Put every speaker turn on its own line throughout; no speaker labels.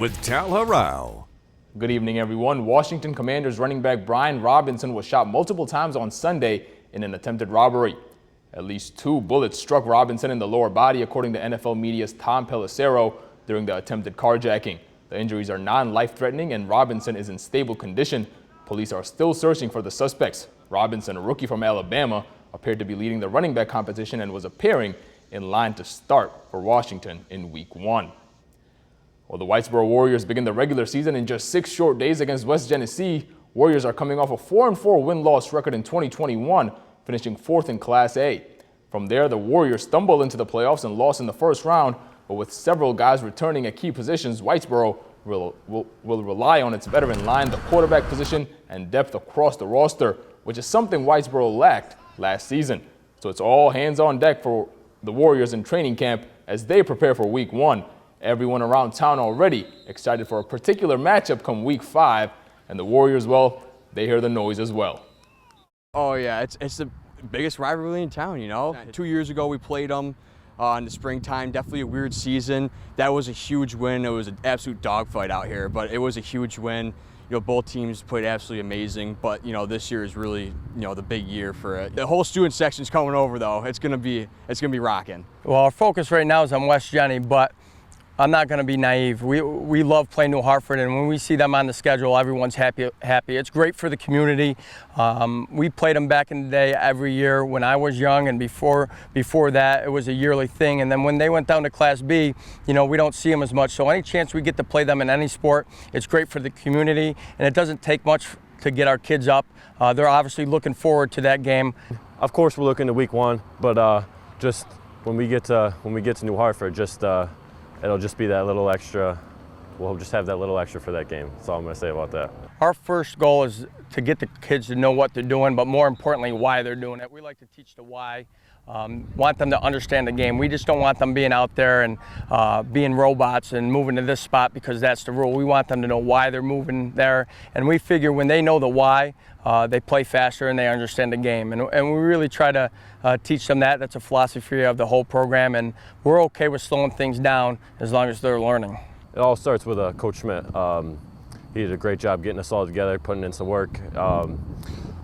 with Tal Harrell.
Good evening, everyone. Washington Commanders running back Brian Robinson was shot multiple times on Sunday in an attempted robbery. At least 2 bullets struck Robinson in the lower body, according to NFL media's Tom Pelissero, during the attempted carjacking. The injuries are non-life-threatening and Robinson is in stable condition. Police are still searching for the suspects. Robinson, a rookie from Alabama, appeared to be leading the running back competition and was appearing in line to start for Washington in Week 1. Well, the Whitesboro Warriors begin the regular season in just 6 short days against West Genesee. Warriors are coming off a 4-4 win-loss record in 2021, finishing 4th in Class A. From there, the Warriors stumbled into the playoffs and lost in the first round, but with several guys returning at key positions, Whitesboro will rely on its veteran line, the quarterback position, and depth across the roster, which is something Whitesboro lacked last season. So it's all hands on deck for the Warriors in training camp as they prepare for Week 1. Everyone around town already excited for a particular matchup come Week 5, and the Warriors, well, they hear the noise as well.
Oh yeah, it's the biggest rivalry in town, you know. 2 years ago we played them in the springtime. Definitely a weird season. That was a huge win. It was an absolute dogfight out here, but it was a huge win. You know, both teams played absolutely amazing, but you know, this year is really, you know, the big year for it. The whole student section's coming over though. It's gonna be rocking.
Well, our focus right now is on West Jenny, but I'm not going to be naive. We love playing New Hartford, and when we see them on the schedule, everyone's happy. It's great for the community. We played them back in the day every year when I was young, and before that, it was a yearly thing. And then when they went down to Class B, you know, we don't see them as much. So any chance we get to play them in any sport, it's great for the community, and it doesn't take much to get our kids up. They're obviously looking forward to that game.
Of course, we're looking to Week 1, but just when we get to New Hartford, it'll just be that little extra. We'll just have that little extra for that game. That's all I'm going to say about that.
Our first goal is to get the kids to know what they're doing, but more importantly, why they're doing it. We like to teach the why, want them to understand the game. We just don't want them being out there and being robots and moving to this spot because that's the rule. We want them to know why they're moving there, and we figure when they know the why, they play faster and they understand the game. And we really try to teach them that. That's a philosophy of the whole program, and we're okay with slowing things down as long as they're learning.
It all starts with Coach Schmidt. He did a great job getting us all together, putting in some work.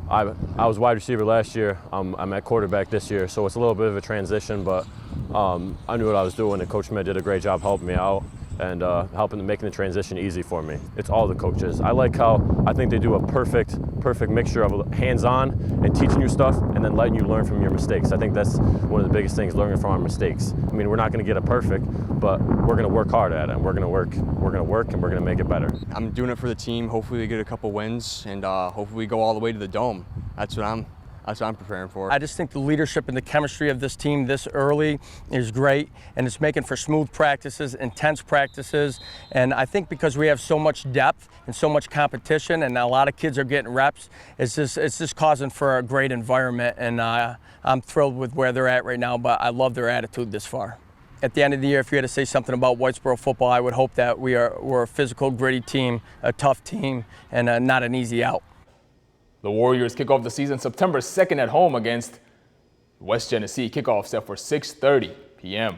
I was wide receiver last year. I'm at quarterback this year, so it's a little bit of a transition, but I knew what I was doing, and Coach Schmidt did a great job helping me out and making the transition easy for me. It's all the coaches. I like how I think they do a perfect mixture of hands-on and teaching you stuff and then letting you learn from your mistakes. I think that's one of the biggest things, learning from our mistakes. I mean, we're not going to get it perfect, but we're going to work hard at it. And we're going to work, and we're going to make it better.
I'm doing it for the team. Hopefully we get a couple wins, and hopefully we go all the way to the Dome. That's what I'm preparing for.
I just think the leadership and the chemistry of this team this early is great, and it's making for smooth practices, intense practices, and I think because we have so much depth and so much competition and a lot of kids are getting reps, it's just causing for a great environment, and I'm thrilled with where they're at right now, but I love their attitude this far. At the end of the year, if you had to say something about Whitesboro football, I would hope that we're a physical, gritty team, a tough team, and not an easy out.
The Warriors kick off the season September 2nd at home against West Genesee. Kickoff set for 6:30 p.m.